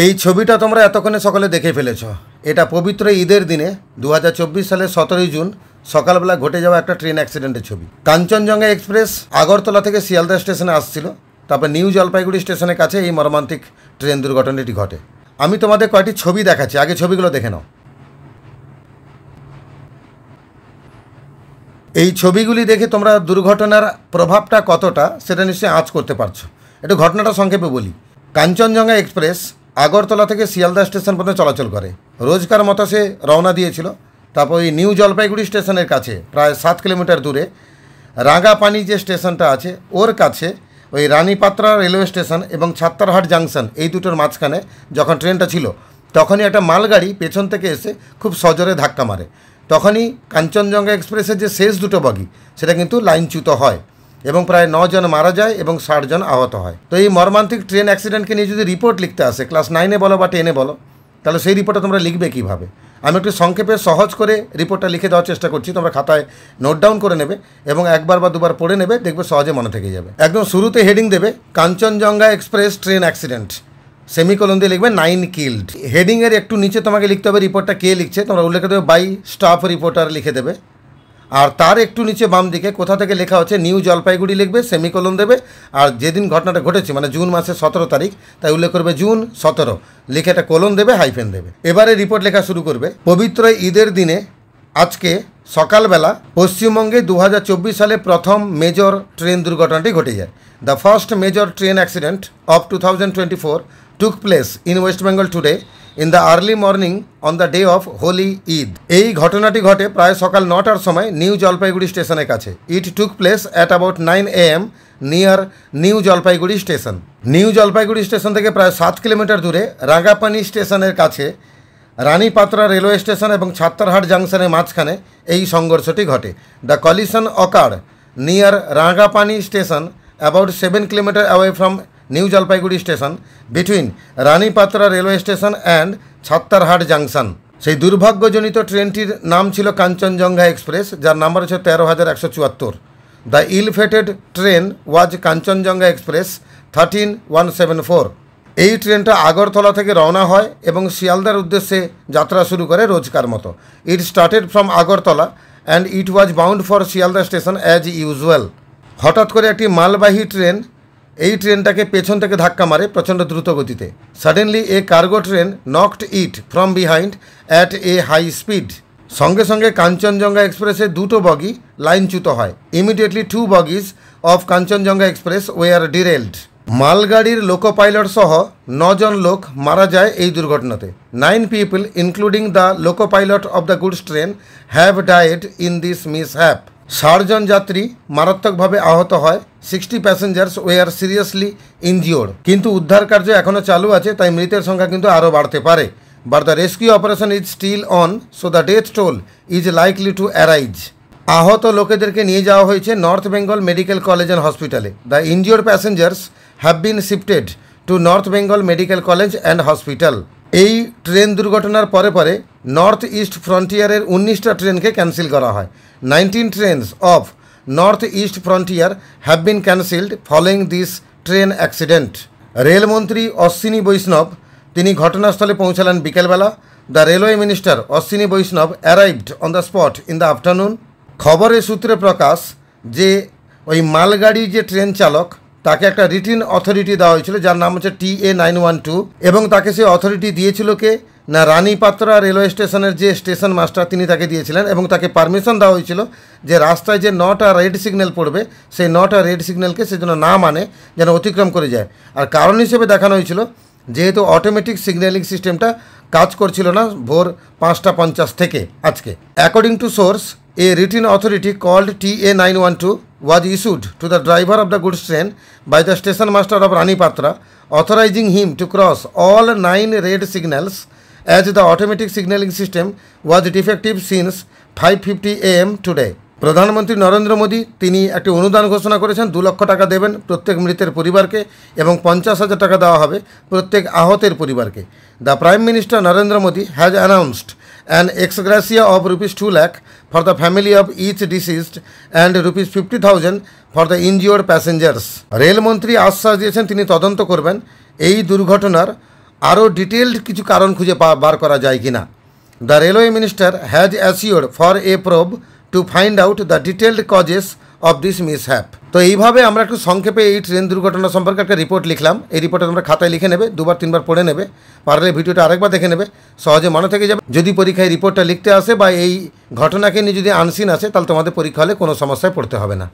এই ছবিটা তোমরা এতক্ষণে সকালে দেখে ফেলেছ। এটা পবিত্র ঈদের দিনে 2024 সালের 17 জুন সকালবেলা ঘটে যাওয়া একটা ট্রেন অ্যাক্সিডেন্টের ছবি। কাঞ্চনজঙ্ঘা এক্সপ্রেস আগরতলা থেকে শিয়ালদা স্টেশনে আসছিল, তারপর নিউ জলপাইগুড়ি স্টেশনের কাছে এই মর্মান্তিক ট্রেন দুর্ঘটনাটি ঘটে। আমি তোমাদের কয়েকটি ছবি দেখাচ্ছি, আগে ছবিগুলো দেখে নাও। এই ছবিগুলি দেখে তোমরা দুর্ঘটনার প্রভাবটা কতটা সেটা নিশ্চয়ই আঁচ করতে পারছো। একটু ঘটনাটা সংক্ষেপে বলি। কাঞ্চনজঙ্ঘা এক্সপ্রেস আগরতলা থেকে শিয়ালদা স্টেশন পর্যন্ত চলাচল করে। রোজকার মতো সে রওনা দিয়েছিল। তারপর ওই নিউ জলপাইগুড়ি স্টেশনের কাছে প্রায় 7 কিলোমিটার দূরে রাঙ্গাপানি যে স্টেশনটা আছে ওর কাছে ওই রানীপাত্রা রেলওয়ে স্টেশন এবং ছাত্তারহাট জাংশন এই দুটোর মাঝখানে যখন ট্রেনটা ছিল তখনই একটা মালগাড়ি পেছন থেকে এসে খুব সজোরে ধাক্কা মারে। তখনই কাঞ্চনজঙ্ঘা এক্সপ্রেসের যে শেষ দুটো বগি সেটা কিন্তু লাইনচ্যুত হয় এবং প্রায় 9 জন মারা যায় এবং 60 জন আহত হয়। তো এই মর্মান্তিক ট্রেন অ্যাক্সিডেন্টকে নিয়ে যদি রিপোর্ট লিখতে আসে, ক্লাস 9-এ বলো বা 10-এ বলো, তাহলে সেই রিপোর্টটা তোমরা লিখবে কীভাবে? আমি একটু সংক্ষেপে সহজ করে রিপোর্টটা লিখে দেওয়ার চেষ্টা করছি। তোমরা খাতায় নোট ডাউন করে নেবে এবং একবার বা দুবার পড়ে নেবে, দেখবে সহজে মনে থেকে যাবে। একদম শুরুতে হেডিং দেবে Kanchenjunga express train accident, semicolon দিয়ে লিখবে 9 কিল্ড। হেডিংয়ের একটু নিচে তোমাকে লিখতে হবে রিপোর্টটা কে লিখছে, তোমরা উল্লেখ দেবে বাই স্টাফ রিপোর্টার লিখে দেবে। আর তার একটু নিচে বাম দিকে কোথা থেকে লেখা হচ্ছে নিউ জলপাইগুড়ি লিখবে, সেমিকোলন দেবে। আর যেদিন ঘটনাটা ঘটেছে মানে জুন মাসের 17 তারিখ, তাই উল্লেখ করবে জুন 17 লিখে একটা কোলন দেবে, হাইফেন দেবে। এবারে রিপোর্ট লেখা শুরু করবে। পবিত্র ঈদের দিনে আজকে সকালবেলা পশ্চিমবঙ্গে 2024 সালে প্রথম মেজর ট্রেন দুর্ঘটনাটি ঘটে যায়। The first major train accident of 2024 took place in West Bengal today in the early morning on the day of Holy Eid. এই ঘটনাটি ঘটে প্রায় সকাল 9টার সময় নিউ জলপাইগুড়ি স্টেশনের কাছে। It took place at about 9 AM near new Jalpaiguri station. New Jalpaiguri station থেকে প্রায় 7 কিলোমিটার দূরে রাঙ্গাপানি স্টেশনের কাছে রানীপাত্রা রেলওয়ে স্টেশন এবং ছাত্তারহাট জাংশনের মাঝখানে এই সংঘর্ষটি ঘটে। The collision occurred near Rangapani station about 7 kilometre away from New Jalpaiguri station between Ranipatra railway station and Chhattarhat junction. সেই দুর্ভাগ্যজনিত ট্রেনটির নাম ছিল কাঞ্চনজঙ্ঘা এক্সপ্রেস, যার নাম্বার হচ্ছে 13,174। The ill fated train was Kanchenjunga express 13174। এই ট্রেনটা আগরতলা থেকে রওনা হয় এবং শিয়ালদার উদ্দেশ্যে যাত্রা শুরু করে রোজকার মতো। It started from Agartala and it was bound for Sealdah station as usual. হঠাৎ করে একটি মালবাহী ট্রেন এই ট্রেনটাকে পেছন থেকে ধাক্কা মারে প্রচণ্ড দ্রুত গতিতে। Suddenly a cargo train knocked it from behind at a high speed. সঙ্গে সঙ্গে কাঞ্চনজঙ্ঘা এক্সপ্রেসের দুটো বগি লাইনচ্যুত হয়। Immediately 2 bogies of Kanchenjunga express were derailed. মালগাড়ির লোকো পাইলট সহ 9 জন লোক মারা যায় এই দুর্ঘটনাতে। 9 people including the loco pilot of the goods train have died in this mishap. 60 জন যাত্রী মারাত্মকভাবে আহত হয়। 60 প্যাসেঞ্জার্স ওয়ার সিরিয়াসলি ইনজিওর্ড। কিন্তু উদ্ধার কার্য এখনও চালু আছে, তাই মৃতের সংখ্যা কিন্তু আরও বাড়তে পারে। But the rescue operation is still on, so the death toll is likely to arise. আহত লোকেদেরকে নিয়ে যাওয়া হয়েছে north Bengal medical college and হসপিটালে। The injured passengers have been shifted to north Bengal medical college and hospital. এই train দুর্ঘটনার পরে পরে নর্থ ইস্ট ফ্রন্টিয়ারের 19টা ট্রেনকে ক্যান্সেল করা হয়। 19 trains of north east frontier have been cancelled following this train accident. রেলমন্ত্রী অশ্বিনী বৈষ্ণব তিনি ঘটনাস্থলে পৌঁছালেন বিকেলবেলা। দ্য রেলওয়ে মিনিস্টার অশ্বিনী বৈষ্ণব arrived on the spot in the afternoon. খবরের সূত্রে প্রকাশ যে ওই মালগাড়ি যে ট্রেন চালক তাকে একটা রিটিন অথরিটি দেওয়া হয়েছিল, যার নাম হচ্ছে TA 912, এবং তাকে সেই অথরিটি দিয়েছিল কে না রানীপাত্রা রেলওয়ে স্টেশনের যে স্টেশন মাস্টার তিনি তাকে দিয়েছিলেন। এবং তাকে পারমিশন দেওয়া হয়েছিল যে রাস্তায় যে 9টা রেড সিগন্যাল পড়বে সেই 9টা রেড সিগন্যালকে সে যেন না মানে, যেন অতিক্রম করে যায়। আর কারণ হিসেবে দেখানো হয়েছিল যেহেতু অটোমেটিক সিগন্যালিং সিস্টেমটা কাজ করছিল না ভোর 5:50 থেকে আজকে। According to source a written authority called TA 912 was issued to the driver of the goods train by the station master of Ranipatra, authorizing him to cross all 9 red signals as the automatic signaling system was defective since 5:50 AM today. প্রধানমন্ত্রী নরেন্দ্র মোদী তিনি একটি অনুদান ঘোষণা করেছেন। 2 লক্ষ টাকা দেবেন প্রত্যেক মৃতের পরিবারকে এবং 50,000 টাকা দেওয়া হবে প্রত্যেক আহতের পরিবারকে। The prime minister Narendra Modi has announced an ex gratia of rupees 2 lakh for the family of each deceased and rupees 50,000 for the injured passengers. রেলমন্ত্রী আশ্বাস দিয়েছেন তিনি তদন্ত করবেন এই দুর্ঘটনার আরও ডিটেলড কিছু কারণ খুঁজে বার করা যায় কি না। The railway minister has assured for a probe to find out the detailed causes of this mishap. তো এইভাবে আমরা একটু সংক্ষেপে এই ট্রেন দুর্ঘটনা সম্পর্কে একটা রিপোর্ট লিখলাম। এই রিপোর্টটা তোমরা খাতায় লিখে নেবে, 2-3 বার পড়ে নেবে, পারলে ভিডিওটা আরেকবার দেখে নেবে, সহজে মনে থেকে যাবে। যদি পরীক্ষায় রিপোর্টটা লিখতে আসে বা এই ঘটনাকে নিয়ে যদি আনসিন আসে, তাহলে তোমাদের পরীক্ষা হলে কোনো সমস্যায় পড়তে হবে না।